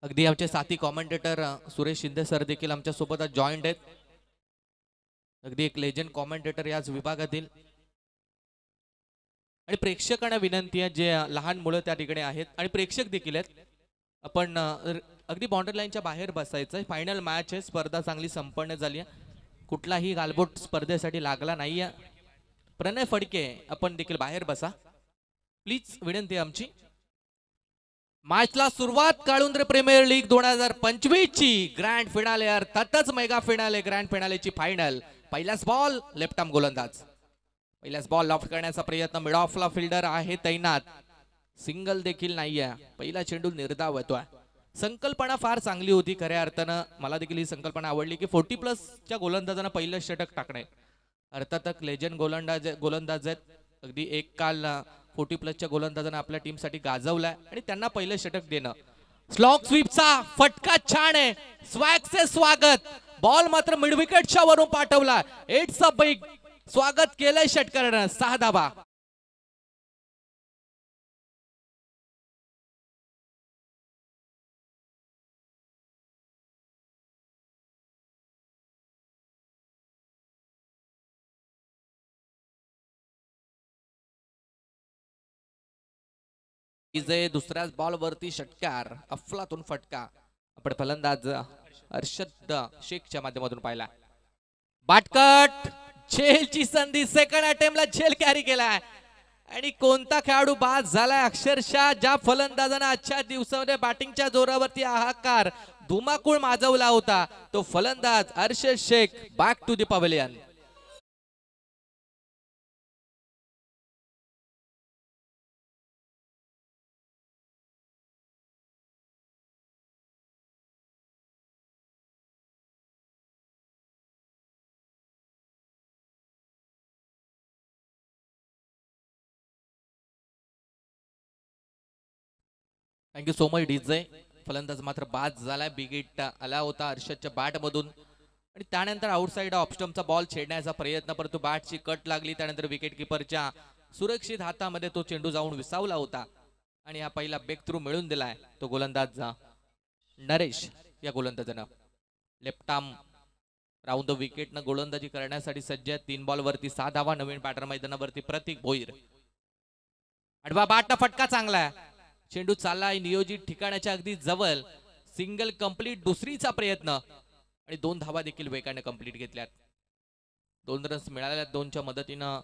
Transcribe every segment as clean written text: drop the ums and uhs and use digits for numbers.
अगदी आमचे साथी कॉमेंटेटर सुरेश शिंदे सर देखील आमच्या सोबत जॉईंट आहेत. अगदी एक लेजंड कॉमेंटेटर याच विभागातील. आणि प्रेक्षकांना विनंती आहे जे लहान मुलं त्या ठिकाणी आहेत आणि प्रेक्षक देखील आहेत. आपण अगदी बाउंड्री लाईनच्या बाहेर बसायचं. फायनल मॅच आहे. स्पर्धा चांगली संपन्न झाली आहे. कुठलाही गालबोट स्पर्धेसाठी लागला नाहीये. प्रणय फडके आपण देखील बाहेर बसा प्लीज, विनंती आमची. मॅचला सुरुवात काळुंद्रे प्रीमियर लीग 2025 ची ग्रँड फिनाले अर्थातच मेगा फिनाले ग्रँड फिनालेची फायनल. पहिलाच बॉल लेफ्ट आर्म गोलंदाज. पहिल्याच बॉल लॉफ्ट करण्याचा प्रयत्न. मिड ऑफला फिल्डर आहे तैनात. सिंगल देखील नाहीये. पहिला चेंडू निर्धाव येतोय. संकल्पना फार चांगली होती खऱ्या अर्थानं. मला देखील ही संकल्पना आवडली की 40+ गोलंदाजांना पहिलं षटक टाकणे. अर्थातच लेजंड गोलंदाज आहेत. अगदी एक काल 40+ गोलंदाजांना आपल्या टीमसाठी गाजवलाय आणि त्यांना पहिलं षटक देणं. स्लॉग स्वीपचा फटका छान आहे. स्वॅगचे स्वागत. बॉल मात्र मिड विकेटच्या वरून पाठवला. It's a big. स्वागत केलंय षटकारानं. 6 धावा. विजय दुसऱ्याच बॉल वरती षटकार. अफलातून फटका. आपण फलंदाज अर्शद शेखच्या माध्यमातून पाहिला. बाटकट झेलची संधी. सेकंड अटेम्प्टला झेल कॅरी केलाय आणि कोणता खेळाडू बाद झालाय. अक्षरशः ज्या फलंदाजानं आजच्या दिवसामध्ये बॅटिंगच्या जोरावरती हाहाकार धुमाकूळ माजवला होता तो फलंदाज Arshad Shaikh. Back to the pavilion. Thank you so much DJ. फलंदाज मात्र बाद झालाय. बिग हिट आला होता अर्षदच्या बॅट मधून आणि त्यानंतर आउटसाइड ऑफ स्टंपचा बॉल छेडण्याचा प्रयत्न, परंतु बॅटची कट लागली. त्यानंतर विकेट किपरच्या सुरक्षित हातामध्ये तो चेंडू जाऊन विसावला होता आणि हा पहिला ब्रेक थ्रू मिळून दिलाय तो गोलंदाज नरेश या गोलंदाजानं. Left arm round the wicket न गोलंदाजी करण्यासाठी सज्ज आहे. 3 बॉल वरती 6 धावा. नवीन बॅटर मैदानावरती प्रतीक भोईर. आडवा बाटना फटका चांगला आहे. चेंडू चाललाय नियोजित ठिकाणाच्या अगदी जवळ. Single complete. दुसरीचा प्रयत्न आणि 2 धावा देखील वेगाने कंप्लीट घेतल्यात. 2 रन्स मिळाल्या. 2च्या मदतीनं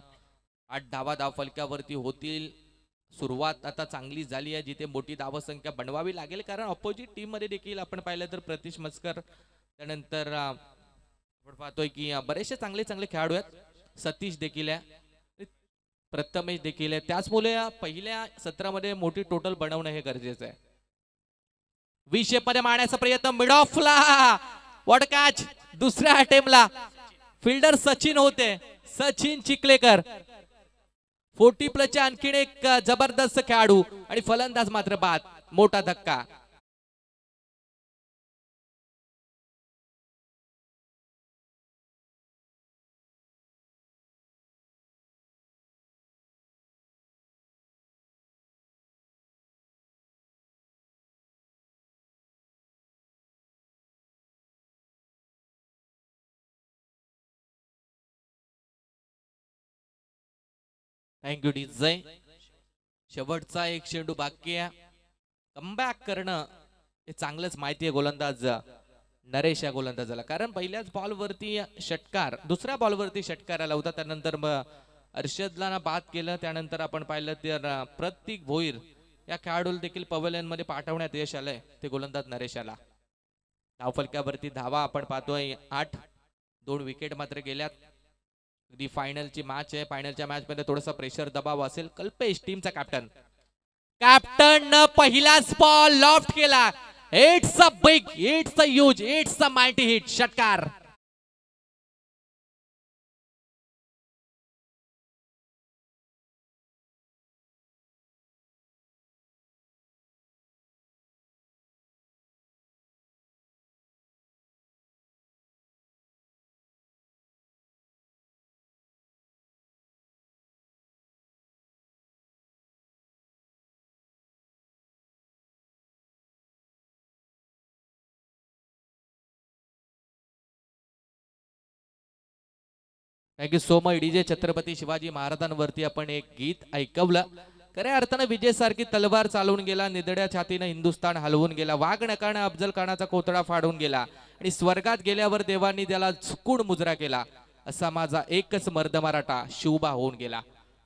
8 धावा धाव फलकावरती होतील. सुरुवात आता चांगली झाली आहे जिथे मोठी धावसंख्या बनवावी लागेल कारण ऑपोजिट टीम मध्ये देखील आपण पाहिलं तर प्रतीश मस्कर, त्यानंतर आपण पाहतोय की बरेचसे चांगले खेळाडू आहेत. सतीश देखील आहे, प्रथमेश देखील आहे. त्याचमुळे पहिल्या सत्रामध्ये मोठी टोटल बनवणं हे गरजेचं आहे. वी शेप मध्ये मारण्याचा प्रयत्न. मिड ऑफला वॉट कॅच. दुसऱ्या अटेम्प्टला फिल्डर सचिन होते. सचिन चिखलेकर 40+ आणखीन एक जबरदस्त खेळाडू आणि फलंदाज मात्र बाद. मोठा धक्का. Thank you DJ. शेवटचा एक चेंडू बाकी आहे. कमबॅक करणं हे चांगलंच माहिती आहे गोलंदाज नरेश या गोलंदाजाला, कारण पहिल्याच बॉलवरती षटकार, दुसऱ्या बॉलवरती षटकार आला होता. त्यानंतर अर्षदला बाद केलं. त्यानंतर आपण पाहिलं तर प्रतीक भोईर या खेळाडूला देखील पवेलियन मध्ये पाठवण्यात यश आलंय ते गोलंदाज नरेशाला. धावफलकावरती धावा आपण पाहतोय 8. 2 विकेट मात्र गेल्यात. अगदी फायनलची मॅच आहे. फायनलच्या मॅच मध्ये थोडासा प्रेशर दबाव असेल. कल्पेश टीमचा कॅप्टन. कॅप्टन न पहिलाच बॉल लॉफ्ट केला. It's a big, it's a huge, it's a mighty hit. षटकार. Thank you so much DJ Chhatrapati Shivaji महाराजांवरती आपण एक गीत ऐकवलं. खऱ्या अर्थानं विजय सारखी तलवार चालवून गेला, निधड्या छातीनं हिंदुस्थान हलवून गेला, वाघ नकानं अफजल खानाचा कोथळा फाडून गेला आणि स्वर्गात गेल्यावर देवांनी त्याला झुकून मुजरा केला. असा माझा एकच मर्द मराठा शिवबा होऊन गेला.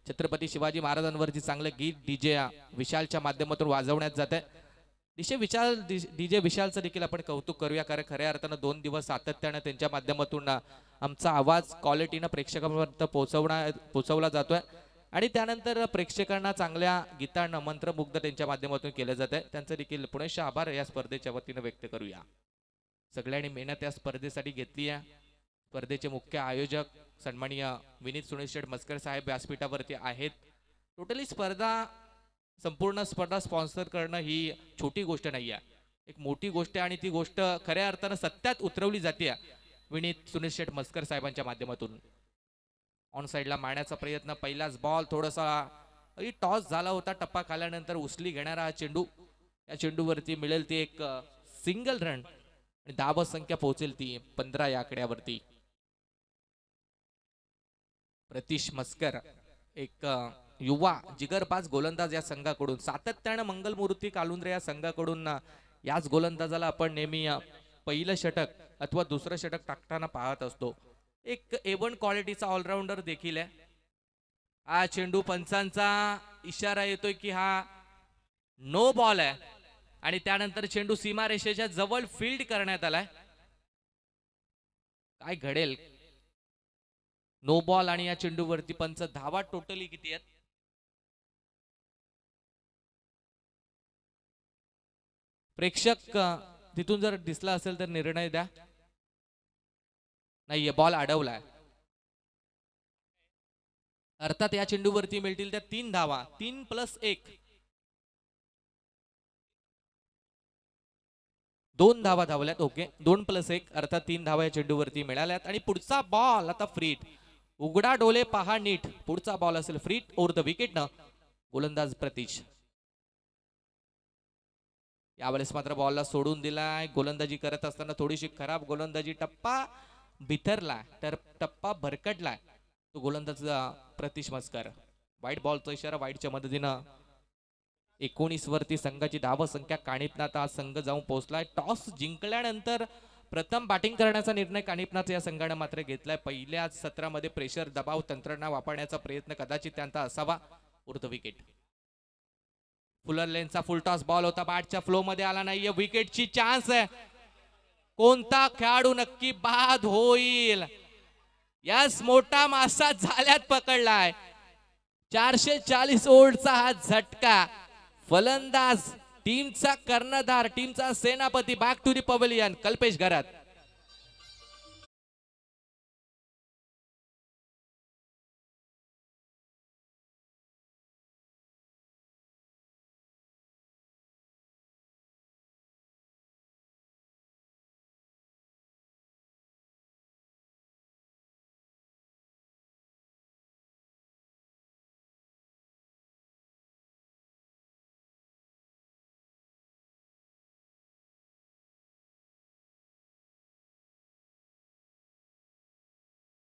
छत्रपती शिवाजी महाराजांवरती चांगलं गीत डीजे विशालच्या माध्यमातून वाजवण्यात जात आहे. डीजे विशालचं देखील आपण कौतुक करूया, कारण खऱ्या अर्थानं 2 दिवस सातत्यानं त्यांच्या माध्यमातून आमचा आवाज क्वालिटीनं प्रेक्षकांपर्यंत पोहोचवला जातोय आणि त्यानंतर प्रेक्षकांना चांगल्या गीतांना मंत्रमुग्ध त्यांच्या माध्यमातून केलं जात आहे. त्यांचं देखील पुनश्च आभार या स्पर्धेच्या वतीनं व्यक्त करूया. सगळ्यांनी मेहनत या स्पर्धेसाठी घेतली आहे. स्पर्धेचे मुख्य आयोजक सन्माननीय विनीत सुनील मस्कर साहेब व्यासपीठावरती आहेत. टोटली संपूर्ण स्पर्धा स्पॉन्सर करणं ही छोटी गोष्ट नाही आहे, एक मोठी गोष्ट आहे आणि ती गोष्ट खऱ्या अर्थानं सत्यात उतरवली जाते विनीत सुनील मस्कर साहेबांच्या माध्यमातून. ऑन साईडला मारण्याचा प्रयत्न, पहिलाच बॉल थोडासा टॉस झाला होता, टप्पा खाल्यानंतर उचली घेणारा हा चेंडू, या चेंडूवरती मिळेल ती एक सिंगल रन आणि धाव संख्या पोहोचेल ती 15 या आकड्यावरती. प्रतीश मस्कर एक युवा जिगरबाज गोलंदाज या संघाकडून, सातत्यानं मंगलमूर्ती कालुंद्रे या संघाकडून याच गोलंदाजाला आपण नेहमी पहिलं षटक अथवा दुसरं षटक टाकताना पाहत असतो. एक A1 क्वालिटीचा ऑलराऊंडर देखील आहे. हा चेंडू पंचांचा इशारा येतोय की हा नो बॉल आहे आणि त्यानंतर चेंडू सीमारेषेच्या जवळ फील्ड करण्यात आलाय. काय घडेल? नो बॉल आणि या चेंडूवरती पंच धावा टोटली किती आहेत? प्रेक्षक तिथून जर दिसला असेल तर निर्णय द्या. नाहीये, बॉल अडवलाय. अर्थात या चेंडूवरती मिळतील त्या 3 धावा. 3 + 1 2 धावा धावल्यात. ओके, 2 + 1 अर्थात 3 धावा या चेंडूवरती मिळाल्यात आणि पुढचा बॉल आता फ्रीट. उघडा डोले पहा नीट, पुढचा बॉल असेल फ्रीट ओव्हर द विकेट न गोलंदाज प्रतीश. यावेळेस मात्र बॉलला सोडून दिलाय. गोलंदाजी करत असताना थोडीशी खराब गोलंदाजी, टप्पा बिथरला तर टप्पा भरकटलाय तो गोलंदाज प्रतीश मस्कर. वाईट बॉलचा इशारा, वाईटच्या मदतीनं 19 वरती संघाची धाव संख्या कानिपनाथ हा संघ जाऊन पोहोचलाय. टॉस जिंकल्यानंतर प्रथम बॅटिंग करण्याचा निर्णय कानिपनाथ या संघाने मात्र घेतलाय. पहिल्याच सत्रामध्ये प्रेशर दबाव तंत्रणा वापरण्याचा प्रयत्न कदाचित त्यांचा असावा. उर्ध विकेट. फुलर लेनचा फुल टॉस बॉल होता, बॅटच्या फ्लो मध्ये आला नाहीये. विकेटची चान्स आहे. कोणता खेळाडू नक्की बाद होईल? यास मोठा मासा झाल्यात पकडलाय. 440 ओव्हरचा हा झटका. फलंदाज, टीमचा कर्णधार, टीमचा सेनापती back to the pavilion Kalpesh Gharat.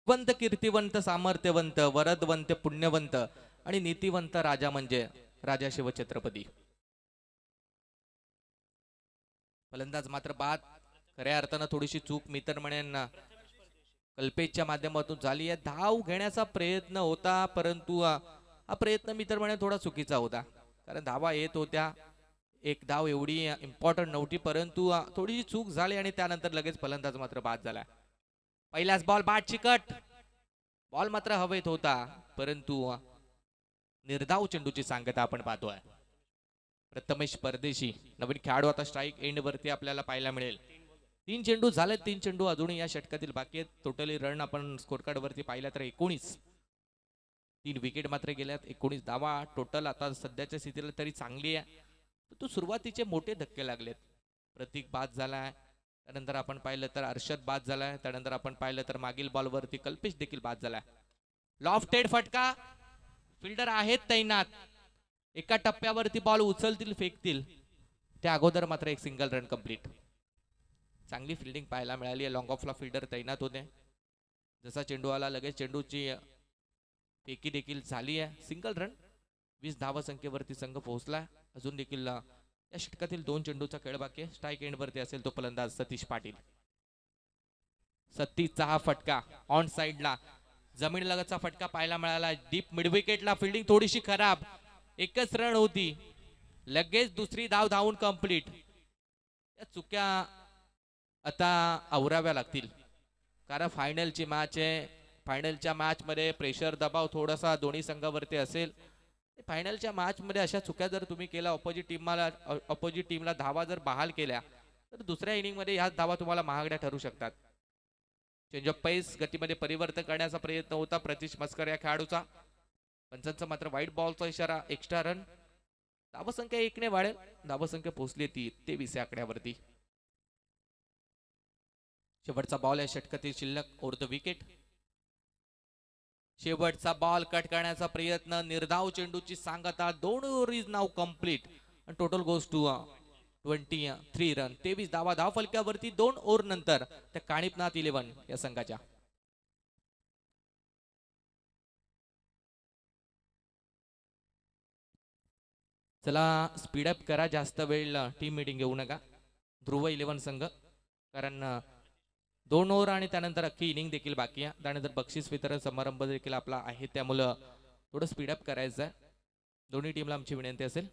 वंत, कीर्तिवंत, सामर्थ्यवंत, वरदवंत, पुण्यवंत आणि नीतिवंत राजा म्हणजे राजा शिवछत्रपती. फलंदाज मात्र बाद. खऱ्या अर्थानं थोडीशी चूक मी तर म्हणेन कल्पेशच्या माध्यमातून झाली आहे. धाव घेण्याचा प्रयत्न होता, परंतु हा प्रयत्न मी तर म्हणेन थोडा चुकीचा होता, कारण धावा येत होत्या. एक धाव एवढी इम्पॉर्टंट नव्हती, परंतु थोडीशी चूक झाली आणि त्यानंतर लगेच फलंदाज मात्र बाद झाला. पहिलाच बॉल बॅटची कट. बॉल मात्र हवेत होता, परंतु निर्धाव चेंडूची सांगता आपण पाहतोय. प्रथमेश परदेशी नवीन खेळाडू आता स्ट्राईक एंड वरती आपल्याला पाहायला मिळेल. 3 चेंडू झाले, 3 चेंडू अजूनही या षटकातील बाकी आहेत. टोटली रन आपण स्कोर कार्ड वरती पाहिला तर 19. 3 विकेट मात्र गेल्यात. 19 धावा टोटल आता सध्याच्या स्थितीला तरी चांगली आहे. तो सुरुवातीचे मोठे धक्के लागलेत. प्रतीक बाद झालाय, त्यानंतर आपण पाहिलं तर अर्षद बाद झालाय, त्यानंतर आपण पाहिलं तर मागील बॉलवरती कल्पेश देखील बाद झालाय. लॉफ्टेड फटका. फिल्डर आहेत तैनात. एका टप्प्यावरती बॉल उचलतील, फेकतील, त्या अगोदर मात्र एक सिंगल रन कंप्लीट. चांगली फिल्डिंग पाहायला मिळाली आहे. लॉंग ऑफला फिल्डर तैनात होते. जसा चेंडू आला लगेच चेंडूची फेकी देखील झाली आहे. सिंगल रन, 20 धावा संख्येवरती संघ पोहोचला. अजून देखील या षटकातील 2 चेंडूचा खेळ बाकी आहे. स्ट्राईक एंडवरती असेल तो फलंदाज सतीश पाटील. सतीशचा हा फटका ऑन साइडला जमीन लगतचा फटका पाहायला मिळाला. डीप मिड विकेटला फिल्डिंग थोडीशी खराब. एकच रन होती, लगेच दुसरी धाव धावून कंप्लीट. या चुक्या आता आवराव्या लागतील, कारण फायनलची मॅच आहे. फायनलच्या मॅच मध्ये प्रेशर दबाव थोडासा दोन्ही संघावरती असेल. फायनलच्या मॅच मध्ये अशा चुक्या जर तुम्ही केल्या, ऑपोजिट टीमला धावा जर बहाल केल्या, तर दुसऱ्या इनिंग मध्ये ह्याच धावा तुम्हाला महागड्या ठरू शकतात. चेंज ऑफ पेस, गतीमध्ये परिवर्तन करण्याचा प्रयत्न होता प्रतीश मस्कर या खेळाडूचा. पंचांचा मात्र वाईट बॉलचा इशारा. Extra run. धावसंख्या 1 ने वाढेल. धावसंख्या पोहोचली 23 या आकड्यावरती. शेवटचा बॉल या षटकातील शिल्लक ओव्हर द विकेट. शेवटचा बॉल कट करण्याचा प्रयत्न. निर्धाव चेंडूची सांगता. 2 ओव्हर नाव complete. Total goes to 23 run. 23 धावा धाव फलक्यावरती 2 ओव्हर नंतर त्या काणिपनाथ 11 या संघाच्या. चला स्पीडअप करा, जास्त वेळ टीम मीटिंग घेऊ नका. ध्रुव 11 संघ, कारण 2 ओव्हर आणि त्यानंतर अख्खी इनिंग देखील बाकी आहे. त्यानंतर बक्षीस वितरण समारंभ देखील आपला आहे, त्यामुळं थोडं स्पीडअप करायचं आहे. दोन्ही टीमला आमची विनंती असेल.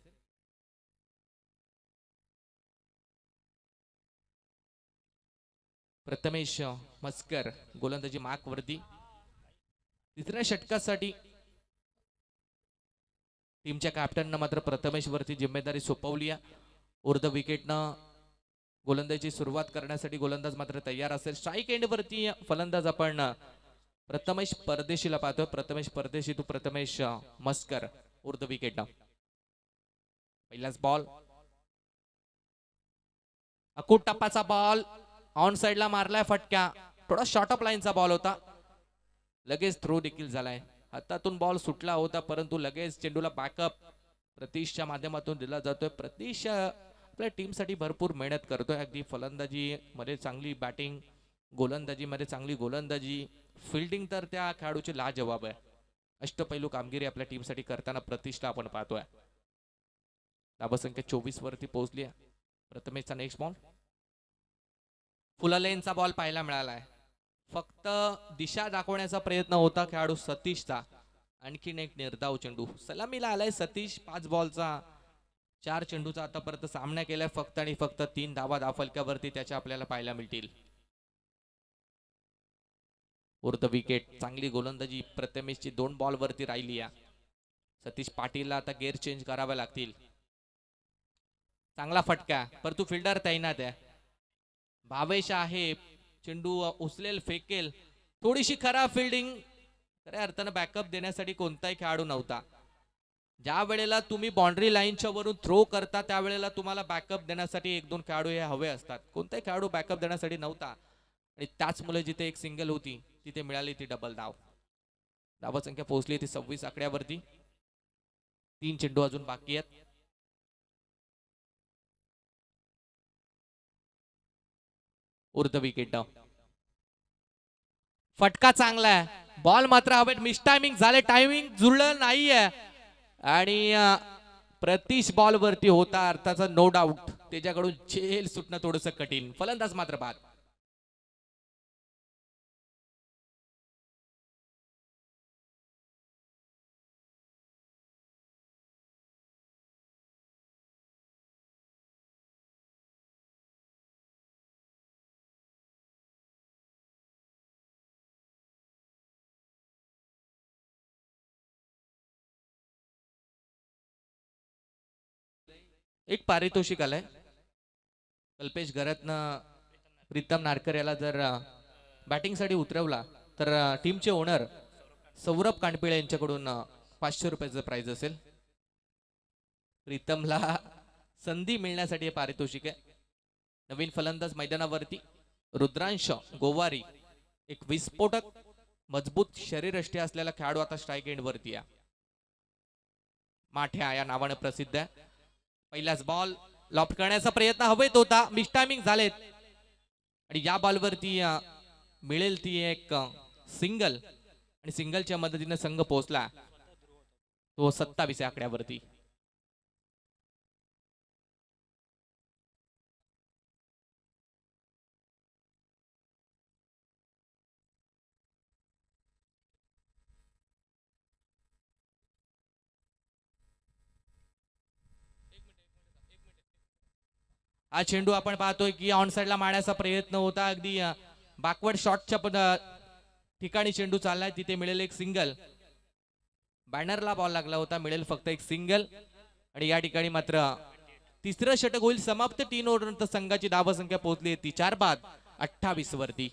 प्रथमेश मस्कर गोलंदाजी मार्क वरती. तिसऱ्या षटकासाठी टीमच्या कॅप्टननं मात्र प्रथमेश वरती जिम्मेदारी सोपवली आहे. ओव्हर द विकेटनं गोलंदाजी सुरुवात करण्यासाठी गोलंदाज मात्र तयार असेल. स्ट्राईक एंड वरती फलंदाज आपण प्रथमेश परदेशीला पाहतोय. Prathamesh Pardeshi to Prathamesh Maskar over the wicket. पहिलाच बॉल, अकूट टप्पाचा बॉल ऑन साइडला मारलाय फटका. थोडा शॉर्ट ऑफ लाईनचा बॉल होता, लगेच थ्रो देखील झालाय. हातातून बॉल सुटला होता, परंतु लगेच चेंडूला बॅकअप प्रतीशच्या माध्यमातून दिला जातोय. प्रतीश आपल्या टीमसाठी भरपूर मेहनत करतोय. अगदी फलंदाजी मध्ये चांगली बॅटिंग, गोलंदाजी मध्ये चांगली गोलंदाजी, फिल्डिंग तर त्या खेळाडूची लाजवाब आहे. अष्टपैलू कामगिरी आपल्या टीमसाठी करताना प्रतीशला आपण पाहतोय. धावसंख्या 24 वरती पोहोचली आहे. प्रथमेशचा नेक्स्ट बॉल, फुल लेनचा बॉल पाहायला मिळालाय. फक्त दिशा दाखवण्याचा प्रयत्न होता खेळाडू सतीशचा. आणखीन एक निर्धाव चेंडू सलामीला आलाय. सतीश 5 बॉलचा 4 चेंडूचा आतापर्यंत सामना केलाय. फक्त आणि फक्त 3 धावा धावफलकावरती त्याच्या आपल्याला पाहायला मिळतील. Over the wicket. चांगली गोलंदाजी प्रथमेशची 2 बॉल वरती राहिली आहे. सतीश पाटीलला आता गेअर चेंज करावे लागतील. चांगला फटका, परंतु फिल्डर तैनात आहे. भावेश आहे, चेंडू उचलेल फेकेल. थोडीशी खराब फिल्डिंग. खऱ्या अर्थानं बॅकअप देण्यासाठी कोणताही खेळाडू नव्हता. ज्या वेळेला तुम्ही बाउंड्री लाईनच्या वरून थ्रो करता, त्यावेळेला तुम्हाला बॅकअप देण्यासाठी 1-2 खेळाडू हे हवे असतात. कोणताही खेळाडू बॅकअप देण्यासाठी नव्हता, आणि त्याचमुळे जिथे एक सिंगल होती तिथे मिळाली ती डबल धाव. धावसंख्या पोहोचली ती 26 आकड्यावरती. 3 चेंडू अजून बाकी आहेत. Over the wicket. फटका चांगला आहे, बॉल मात्र हवेत मिस टायमिंग झाले. टायमिंग जुळलं नाहीये, आणि प्रतीश बॉल वरती होता अर्थाचा नो डाऊट. त्याच्याकडून झेल सुटणं थोडंसं कठीण. फलंदाज मात्र बाद. एक पारितोषिक आलंय. कल्पेश घरातनं प्रीतम नाडकर याला जर बॅटिंग साठी उतरवला तर टीमचे ओनर सौरभ कांडपिळे यांच्याकडून 500 रुपयाचं प्राइज असेल. प्रीतमला संधी मिळण्यासाठी हे पारितोषिक आहे. नवीन फलंदाज मैदानावरती रुद्रांश गोवारी, एक विस्फोटक मजबूत शरीरयष्टी असलेला खेळाडू आता स्ट्राईक एंड वरती आहे. माठ्या या नावाने प्रसिद्ध आहे. पहिलाच बॉल लॉफ्ट करण्याचा प्रयत्न हवेत होता, मिस टायमिंग झालेत, आणि या बॉलवरती मिळेल ती एक सिंगल आणि सिंगलच्या मदतीने संघ पोहोचला तो 27 आकड्यावरती. हा चेंडू आपण पाहतोय की ऑन साइडला मारण्याचा प्रयत्न होता, अगदी बॅकवर्ड शॉटच्या ठिकाणी चेंडू चाललाय, तिथे मिळेल एक सिंगल. बॅनरला बॉल लागला होता, मिळेल फक्त एक सिंगल. आणि या ठिकाणी मात्र तिसरं षटक होईल समाप्त. 3 ओव्हरनंतर संघाची धावसंख्या पोहोचली ती 4 बाद 28 वरती.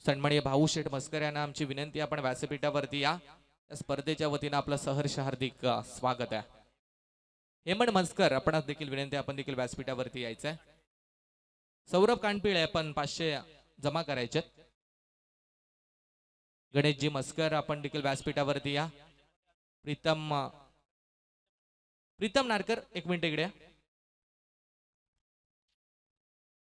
सन्माननीय भाऊ शेठ मस्कर यांना आमची विनंती, आपण व्यासपीठावरती या. या स्पर्धेच्या वतीनं आपलं सहर्ष हार्दिक स्वागत आहे. हेमंत मस्कर आपण देखील विनंती, आपण देखील व्यासपीठावरती यायचंय. सौरभ कानपिळे आपण 500 जमा करायचे. गणेशजी मस्कर आपण देखील व्यासपीठावरती या. प्रीतम नारकर एक मिनिट इकडे.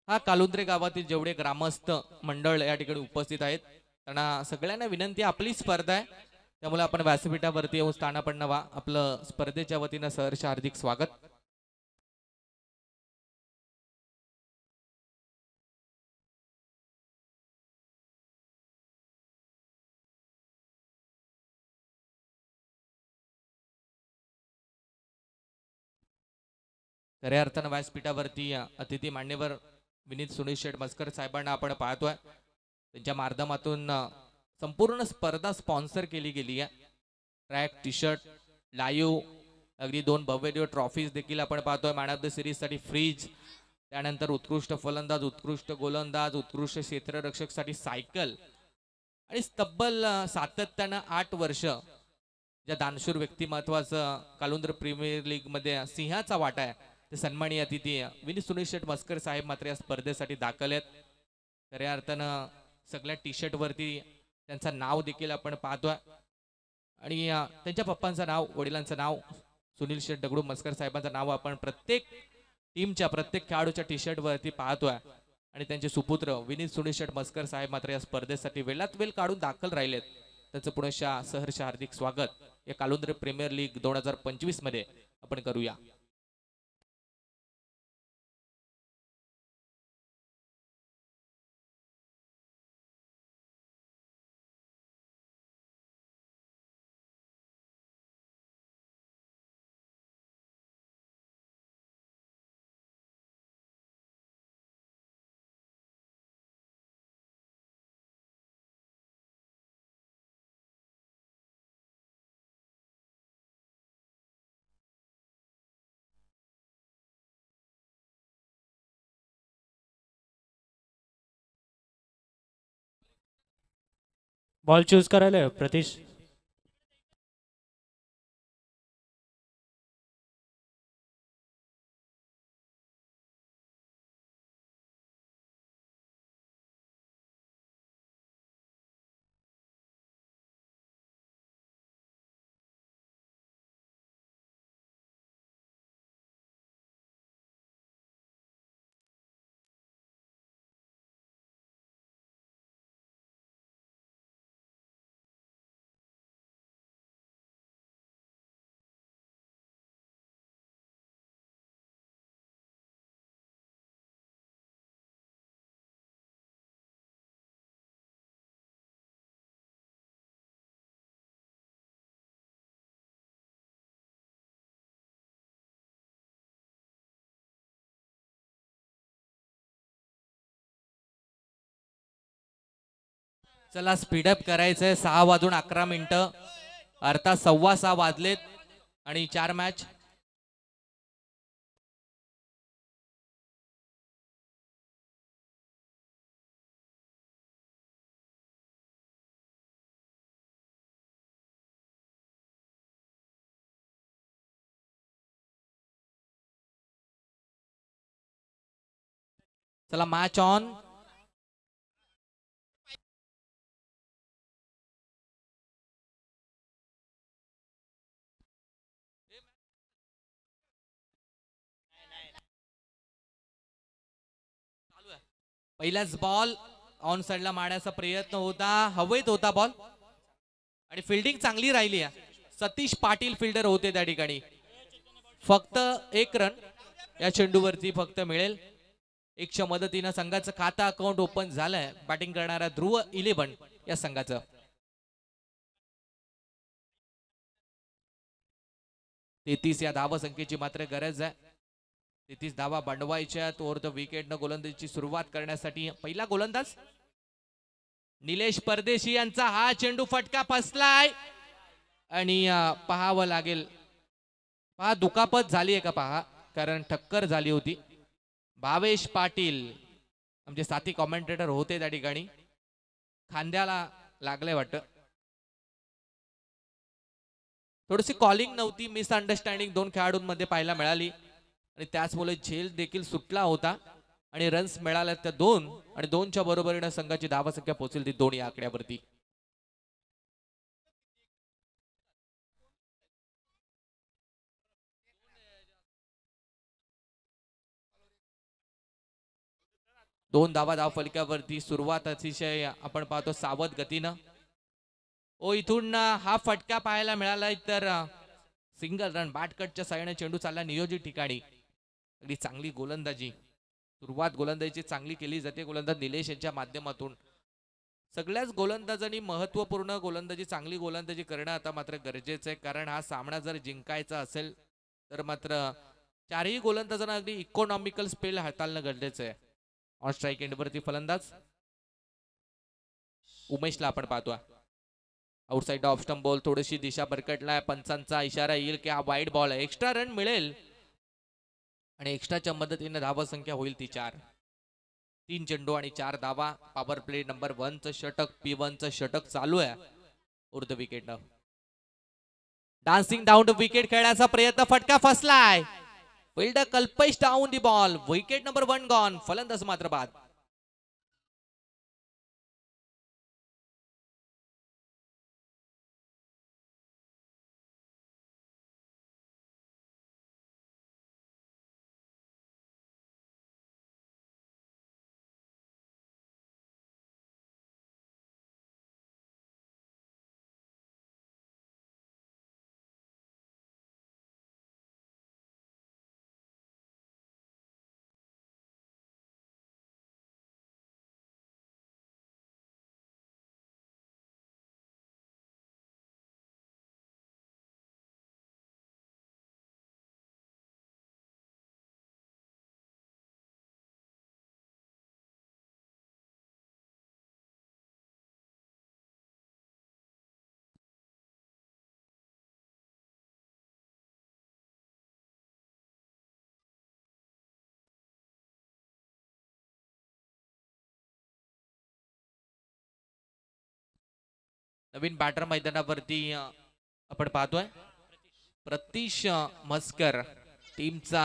हा कालुंद्रे गावातील जेवढे ग्रामस्थ मंडळ या ठिकाणी उपस्थित आहेत त्यांना सगळ्यांना विनंती, आपली स्पर्धा आहे त्यामुळे आपण व्यासपीठावरती येऊन स्थानापन्न व्हा. आपलं स्पर्धेच्या वतीनं सहर्ष हार्दिक स्वागत. खऱ्या अर्थानं व्यासपीठावरती अतिथी मान्यवर विनीत सुनील शेठ मस्कर साहेबांना आपण पाहतोय. त्यांच्या माध्यमातून संपूर्ण स्पर्धा स्पॉन्सर केली गेली आहे. ट्रॅक, टी शर्ट, लाईव्ह, अगदी 2 भव्य ट्रॉफीज देखील आपण पाहतोय. मॅन ऑफ द सिरीज साठी फ्रीज, त्यानंतर उत्कृष्ट फलंदाज, उत्कृष्ट गोलंदाज, उत्कृष्ट क्षेत्ररक्षक साठी सायकल आणि तब्बल सातत्यानं 8 वर्ष ज्या दानशूर व्यक्तिमत्वाचं कालुंद्र प्रीमियर लीग मध्ये सिंहाचा वाटा आहे ते सन्माननीय अतिथी विनीत सुनील शेठ मस्कर साहेब मात्र या स्पर्धेसाठी दाखल आहेत. खऱ्या अर्थानं सगळ्या टी शर्ट वरती त्यांचं नाव देखील आपण पाहतोय आणि त्यांच्या पप्पांचं नाव, वडिलांचं नाव सुनील शेठ दगडू मस्कर साहेबांचं नाव आपण प्रत्येक टीमच्या, प्रत्येक खेळाडूच्या टी शर्ट वरती पाहतोय. आणि त्यांचे सुपुत्र विनीत सुनील शेठ मस्कर साहेब मात्र या स्पर्धेसाठी वेळात वेळ काढून दाखल राहिलेत. त्यांचं पुनश्च सहर्ष हार्दिक स्वागत या कालुंद्रे प्रीमियर लीग 2025 मध्ये आपण करूया. बॉल चूज करायला प्रतीश. चला स्पीडअप करायचंय. 6 वाजून 11 मिनिटं, अर्थात 6:15 वाजलेत आणि 4 मॅच. चला मॅच ऑन. पहिलाच बॉल ऑन साइडला मारण्याचा प्रयत्न होता, हवेत होता बॉल आणि फिल्डिंग चांगली राहिली आहे. सतीश पाटील फिल्डर होते त्या ठिकाणी. फक्त 1 रन या चेंडूवरती फक्त मिळेल. 1च्या मदतीनं संघाचं खाता अकाउंट ओपन झालंय. बॅटिंग करणारा ध्रुव 11 या संघाचं. 33 या धावा संख्येची मात्र गरज आहे. 33 धावा बनवायच्या. तोवर द विकेटनं गोलंदाजीची सुरुवात करण्यासाठी पहिला गोलंदाज निलेश परदेशी यांचा हा चेंडू फटका फसलाय आणि पाहावं लागेल. पहा दुखापत झाली आहे का पहा, कारण टक्कर झाली होती. भावेश पाटील आमचे साथी कॉमेंटेटर होते त्या ठिकाणी. खांद्याला लागलंय वाटतं. थोडीशी कॉलिंग नव्हती, मिसअंडरस्टँडिंग दोन खेळाडूंमध्ये पाहायला मिळाली आणि त्याचमुळे झेल देखील सुटला होता आणि रन्स मिळाल्या त्या 2 आणि 2च्या बरोबरीने संघाची धावसंख्या पोहोचली ती 2 या आकड्यावरती. दोन धावा फलकावरती. सुरुवात अतिशय आपण पाहतो सावध गतीनं. इथून हा फटका पाहायला मिळालाय तर सिंगल रन. बाटकटच्या साईडने चेंडू चालला नियोजित ठिकाणी. अगदी चांगली गोलंदाजी. सुरुवात गोलंदाजीची चांगली केली जाते गोलंदाज निलेश यांच्या माध्यमातून. सगळ्याच गोलंदाजांनी महत्वपूर्ण गोलंदाजी, चांगली गोलंदाजी करणं आता मात्र गरजेचं आहे, कारण हा सामना जर जिंकायचा असेल तर मात्र चारही गोलंदाजांना अगदी इकॉनॉमिकल स्पेल हाताळणं गरजेचं आहे. ऑन स्ट्राईक एंडवरती फलंदाज उमेशला आपण पाहतोय. Outside off stump ball. थोडीशी दिशा भरकटलाय. पंचांचा इशारा येईल की हा वाईड बॉल आहे. एक्स्ट्रा रन मिळेल आणि एक्स्ट्राच्या मदतीने धावा संख्या होईल ती 4. 3 चेंडू आणि 4 धावा. पॉवर प्ले नंबर 1चं षटक, P1चं षटक चालू आहे उर्ध विकेटनं. डान्सिंग डाऊन टू विकेट खेळण्याचा प्रयत्न. फटका फसलाय. Fielder Kalpesh down the ball. Wicket number 1 gone. फलंदाज मात्र बाद. नवीन बॅटर मैदानावरती आपण पाहतोय प्रतीश मस्कर, टीमचा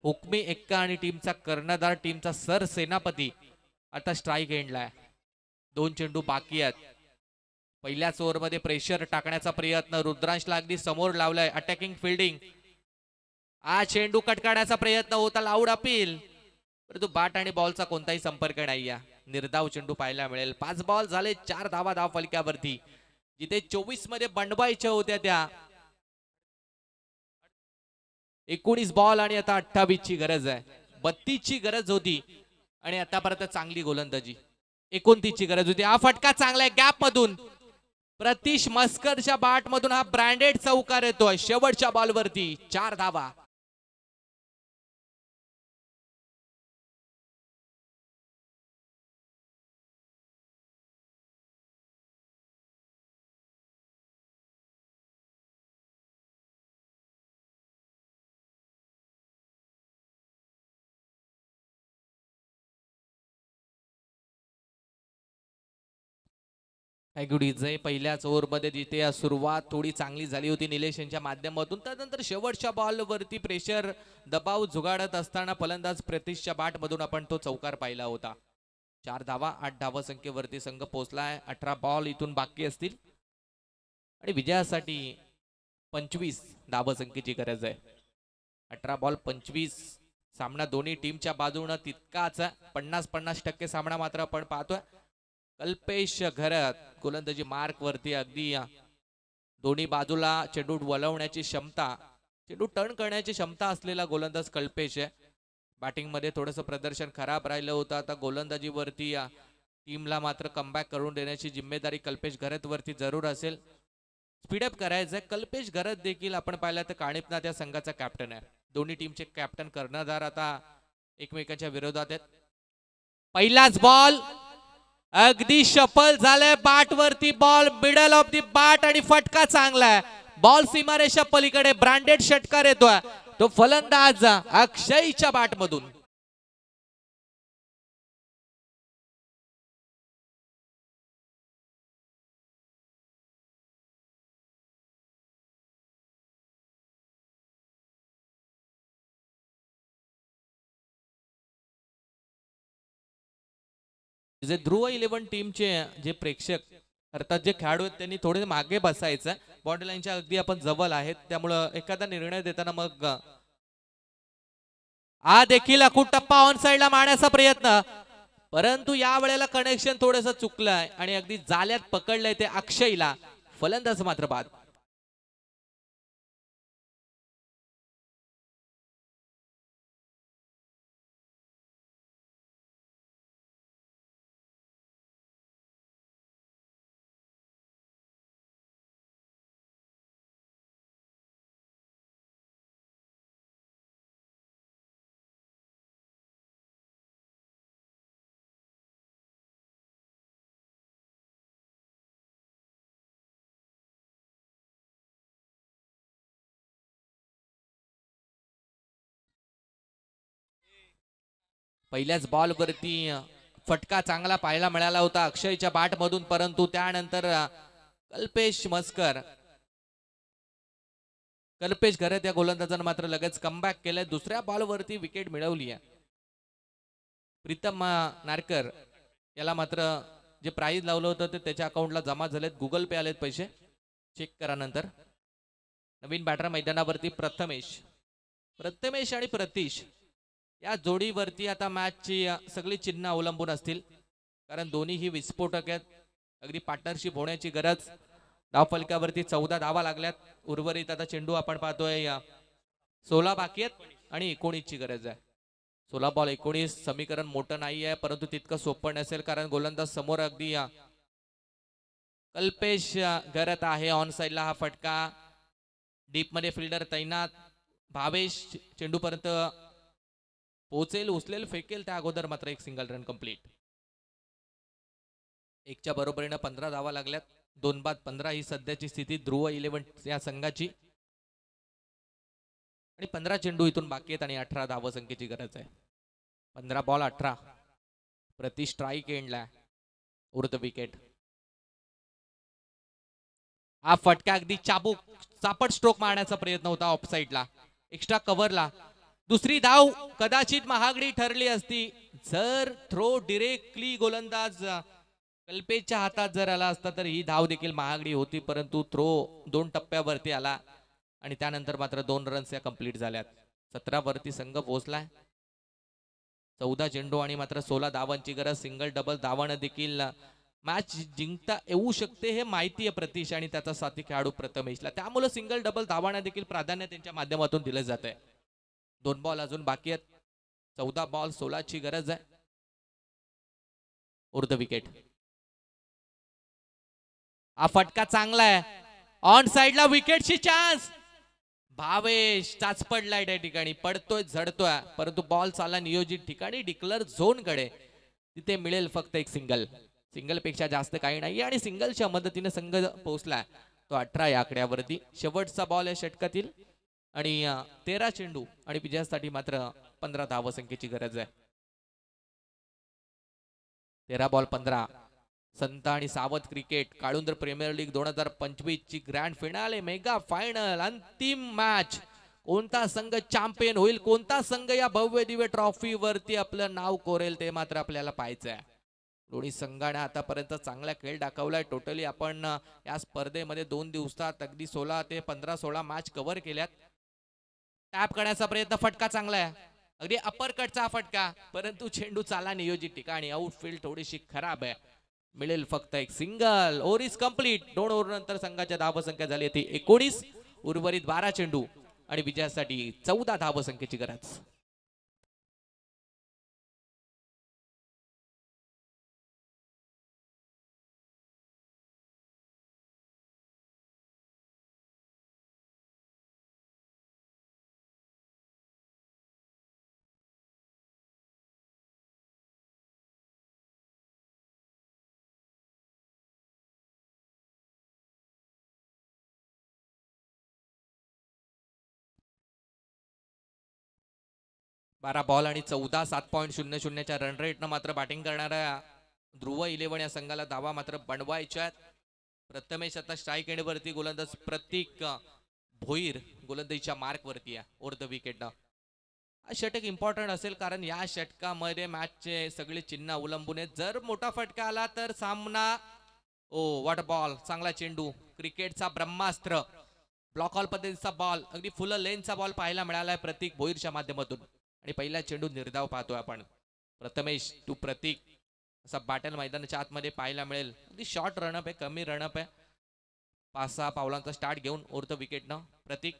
हुकमी एक्का आणि टीमचा कर्णधार, टीमचा सर सेनापती आता स्ट्राईक एंडला आहे. 2 चेंडू बाकी आहेत. पहिल्याच ओव्हरमध्ये प्रेशर टाकण्याचा प्रयत्न. रुद्रांशला अगदी समोर लावलाय. Attacking fielding. हा चेंडू कट काढण्याचा प्रयत्न होता. लाऊड अपील, परंतु बॅट आणि बॉलचा कोणताही संपर्क नाही. निर्धाव चेंडू पाहायला मिळेल. 5 बॉल झाले, 4 धावा धाव फलकावरती. जिथे 24 मध्ये बनवायच्या होत्या त्या 19 बॉल आणि आता 28 ची गरज आहे. 32 ची गरज होती आणि आतापर्यंत चांगली गोलंदाजी. 29 ची गरज होती. हा फटका चांगला आहे गॅप मधून. प्रतीश मस्करच्या बॅट मधून हा ब्रँडेड चौकार येतोय शेवटच्या बॉलवरती. 4 धावा. पहिल्याच ओव्हरमध्ये जिथे सुरुवात थोडी चांगली झाली होती निलेश यांच्या माध्यमातून, त्यानंतर शेवटच्या बॉलवरती प्रेशर दबाव जुगाडत असताना फलंदाज प्रतीशच्या बॅटमधून आपण तो चौकार पाहिला होता. 4 धावा, 8 धावा संख्येवरती संघ पोहोचलाय. 18 बॉल इथून बाकी असतील आणि विजयासाठी 25 धावा संख्येची गरज आहे. 18 बॉल 25. सामना दोन्ही टीमच्या बाजूने तितकाच 50-50% सामना मात्र आपण पाहतोय. कल्पेश घरत गोलंदाजी मार्क वरती. अगदी दोन्ही बाजूला चेंडू वळवण्याची क्षमता, चेंडू टर्न करण्याची क्षमता असलेला गोलंदाज कल्पेश आहे. बॅटिंग मध्ये थोडंसं प्रदर्शन खराब राहिलं होतं. आता गोलंदाजीवरती टीमला मात्र कमबॅक करून देण्याची जिम्मेदारी कल्पेश घरत वरती जरूर असेल. स्पीडअप करायचंय. कल्पेश घरत देखील आपण पाहिलं तर काणिपनाथ या संघाचा कॅप्टन आहे. दोन्ही टीमचे कॅप्टन कर्णधार आता एकमेकांच्या विरोधात आहेत. पहिलाच बॉल अगदी शफल झालाय. बॅट वरती ball, middle of the bat आणि फटका चांगला आहे. बॉल सीमारेषा पलीकडे ब्रँडेड षटकार येतोय. तो फलंदाज अक्षयच्या बॅट मधून. जे ध्रुव 11 टीमचे जे प्रेक्षक अर्थात जे खेळाडू आहेत त्यांनी थोडे मागे बसायचं, बॉर्डर लाईनच्या अगदी आपण जवळ आहेत, त्यामुळं एखादा निर्णय देताना मग हा देखील अकूट टप्पा ऑन साइडला मारण्याचा प्रयत्न, परंतु या वेळेला कनेक्शन थोडंसं चुकलंय आणि अगदी जाल्यात पकडलंय ते अक्षयला. फलंदाज मात्र बाद. पहिल्याच बॉल वरती फटका चांगला पाहायला मिळाला होता अक्षयच्या बॅट मधून, परंतु त्यानंतर कल्पेश मस्कर कल्पेश घरत या गोलंदाजानं मात्र लगेच कमबॅक केलंय. दुसऱ्या बॉल वरती विकेट मिळवली आहे. प्रीतम नारकर याला मात्र जे प्राइज लावलं होतं ते त्याच्या अकाउंटला जमा झालेत, गुगल पे आलेत पैसे, चेक करा नंतर. नवीन बॅटर मैदानावरती प्रथमेश आणि प्रतीश या जोडीवरती आता मॅचची सगळी चिन्ह अवलंबून असतील, कारण दोन्हीही विस्फोटक आहेत. अगदी पार्टनरशिप होण्याची गरज. धाव फलकावरती 14 धावा लागल्यात. उर्वरित आता चेंडू आपण पाहतोय 16 बाकी आहेत आणि 19 ची गरज आहे. 16 बॉल 19 समीकरण मोठं नाही आहे, परंतु तितकं सोपं नसेल, कारण गोलंदाज समोर अगदी कल्पेश घरत आहे. ऑन साइडला हा फटका, डीप मध्ये फिल्डर तैनात. भावेश चेंडू पर्यंत पोहोचेल, उचलेल, फेकेल त्या अगोदर मात्र एक सिंगल रन कंप्लीट. एकच्या बरोबरीनं 15 धावा लागल्यात. 2 बाद 15 ही सध्याची स्थिती ध्रुव 11 या संघाची. आणि 15 चेंडू इथून बाकी आहेत आणि 18 धावा संख्येची गरज आहे. 15 बॉल 18. प्रति स्ट्राईक एंडला उर्ध विकेट. हा फटका अगदी चाबूक चापट स्ट्रोक मारण्याचा प्रयत्न होता ऑफ साइडला, एक्स्ट्रा कव्हरला. दुसरी धाव कदाचित महागडी ठरली असती जर थ्रो डिरेक्टली गोलंदाज कल्पेशच्या हातात जर आला असता तर ही धाव देखील महागडी होती, परंतु थ्रो 2 टप्प्यावरती आला आणि त्यानंतर मात्र 2 रन्स या कंप्लीट झाल्यात. 17 वरती संघ पोहोचलाय. 14 चेंडू आणि मात्र 16 धावांची गरज. सिंगल डबल धावानं देखील मॅच जिंकता येऊ शकते हे माहिती आहे प्रतीश आणि त्याचा साथी खेळाडू प्रथमेशला, त्यामुळे सिंगल डबल धावांना देखील प्राधान्य त्यांच्या माध्यमातून दिलं जात आहे. 2 बॉल अजून बाकी आहेत. 14 बॉल 16 ची गरज आहे. उर्ध विकेट. हा फटका चांगला आहे. ऑन साइडला विकेटची चान्स. भावेश चाच पडलाय त्या ठिकाणी, पडतोय झडतोय, परंतु बॉल चालला नियोजित ठिकाणी डिक्लर झोन कडे. तिथे मिळेल फक्त एक सिंगल पेक्षा जास्त काही नाही आणि सिंगलच्या मदतीने संघ पोहोचलाय तो 18 या आकड्यावरती. शेवटचा बॉल आहे षटकातील आणि 13 चेंडू आणि विजयासाठी मात्र 15 धावा संख्येची गरज आहे. 13 बॉल 15. संत आणि सावध क्रिकेट काळुंद्र प्रीमियर लीग 2025 ची ग्रँड फिनाले मेगा फायनल अंतिम मॅच. कोणता संघ चॅम्पियन होईल, कोणता संघ या भव्य दिव्य ट्रॉफी वरती आपलं नाव कोरेल ते मात्र आपल्याला पाहायचं आहे. दोन्ही संघाने आतापर्यंत चांगला खेळ दाखवलाय. टोटली आपण या स्पर्धेमध्ये 2 दिवसात अगदी 16 ते 15-16 मॅच कव्हर केल्यात. टॅप करण्याचा प्रयत्न, फटका चांगला आहे, अगदी अपर कटचा फटका, परंतु चेंडू चाला नियोजित ठिकाणी. आउटफील्ड थोडीशी खराब आहे. मिळेल फक्त एक single. Over is complete. 2 over नंतर संघाच्या धाव संख्या झाली ती 19. उर्वरित 12 चेंडू आणि विजयासाठी 14 धाव संख्येची गरज. बारा बॉल आणि 14 7.00च्या रन रेटनं मात्र बॅटिंग करणाऱ्या ध्रुव 11 या संघाला धावा मात्र बनवायच्या. प्रथमेश आता स्ट्राईक एंड वरती, गोलंदाज प्रतीक भोईर गोलंदाजीच्या मार्क वरती आहे. Over the wicket. हा षटक इम्पॉर्टंट असेल कारण या षटकामध्ये मॅचचे सगळे चिन्ह अवलंबून आहेत. जर मोठा फटका आला तर सामना ओ वॉट बॉल, चांगला चेंडू, क्रिकेटचा ब्रह्मास्त्र, ब्लॉक हॉल पद्धतीचा बॉल, अगदी फुल लेनचा बॉल पाहायला मिळालाय प्रतीक भोईरच्या माध्यमातून. आणि पहिला चेंडू निर्धाव पाहतोय आपण. प्रथमेश टू प्रतीक असा बॅटल मैदानाच्या आतमध्ये पाहायला मिळेल. अगदी शॉर्ट रनअप आहे, कमी रनअप आहे. 5-6 पावलांचा स्टार्ट घेऊन ओरतं विकेटनं प्रतीक.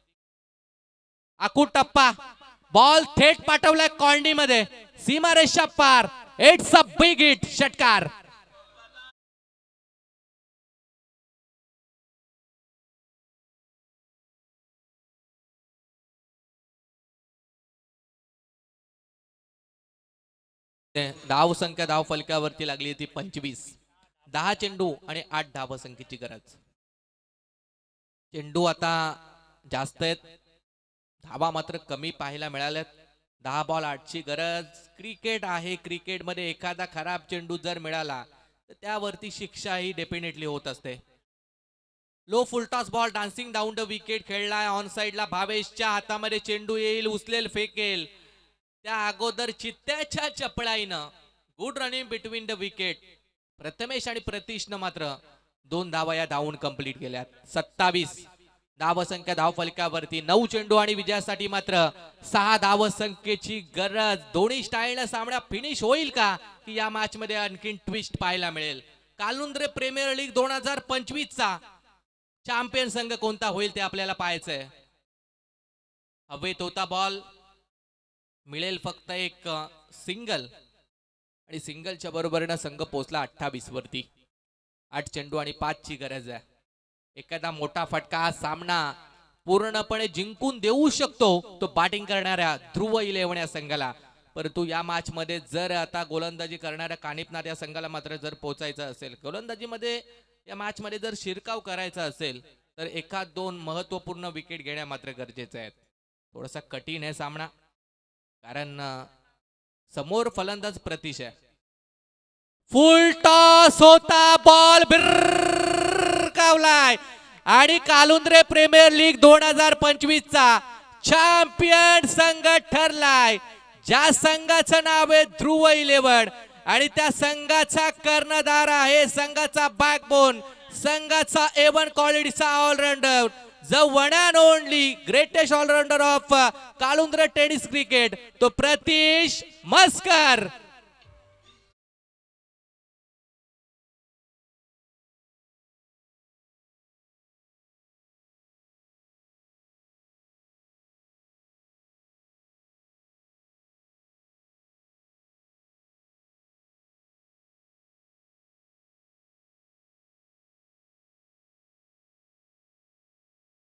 आकूट टप्पा, बॉल थेट पाठवलाय कॉर्नी मध्ये, सीमारेषा पार. इट्स अ बिग हिट, षटकार. धाव संख्या धाव फलकावरती लागली ती 25. 10 चेंडू आणि 8 धाव संख्येची गरज. चेंडू आता जास्त आहेत, धावा मात्र कमी पाहायला मिळाल्यात. 10 बॉल 8ची गरज. क्रिकेट आहे, क्रिकेटमध्ये एखादा खराब चेंडू जर मिळाला तर त्यावरती शिक्षा ही डेफिनेटली होत असते. Low full toss ball dancing down the wicket खेळलाय ऑन साइडला. भावेशच्या हातामध्ये चेंडू येईल, उचलेल, फेकेल. त्या अगोदर चित्त्याच्या चपळाईनं good running between the wicket. Prathamesh आणि प्रतीशनं मात्र 2 धावा या धावून कंप्लीट केल्यात. 27 धाव संख्या धाव फलकावरती. 9 चेंडू आणि विजयासाठी मात्र 6 धाव संख्येची गरज. दोन्ही स्टाईलनं सामना फिनिश होईल का की या मॅच मध्ये आणखीन ट्विस्ट पाहायला मिळेल. कालुंद्रे प्रीमियर लीग 2025 चा चॅम्पियन संघ कोणता होईल ते आपल्याला पाहायचंय. हवेत होता बॉल, मिळेल फक्त एक सिंगल आणि सिंगलच्या बरोबरीनं संघ पोहोचला 28 वरती. 8 चेंडू आणि 5 ची गरज आहे. एखादा मोठा फटका हा सामना पूर्णपणे जिंकून देऊ शकतो तो बॅटिंग करणाऱ्या ध्रुव 11 या संघाला. परंतु या मॅच मध्ये जर आता गोलंदाजी करणाऱ्या कानिपनाथ या संघाला मात्र जर पोहोचायचं असेल, गोलंदाजीमध्ये या मॅच मध्ये जर शिरकाव करायचा असेल तर एखाद 2 महत्वपूर्ण विकेट घेण्या मात्र गरजेचं आहे. थोडासा कठीण आहे सामना कारण समोर फलंदाज प्रतीश आहे. फुल टॉस होता, बॉल भिरकावलाय आणि कालुंद्रे प्रीमियर लीग 2025 चा चॅम्पियन संघ ठरलाय. ज्या संघाचं नाव आहे ध्रुव 11 आणि त्या संघाचा कर्णधार आहे, संघाचा बॅकबोन, संघाचा A1 क्वालिटीचा all-rounder, the one and only greatest all-rounder of Kalundra tennis cricket, तो प्रतीश मस्कर.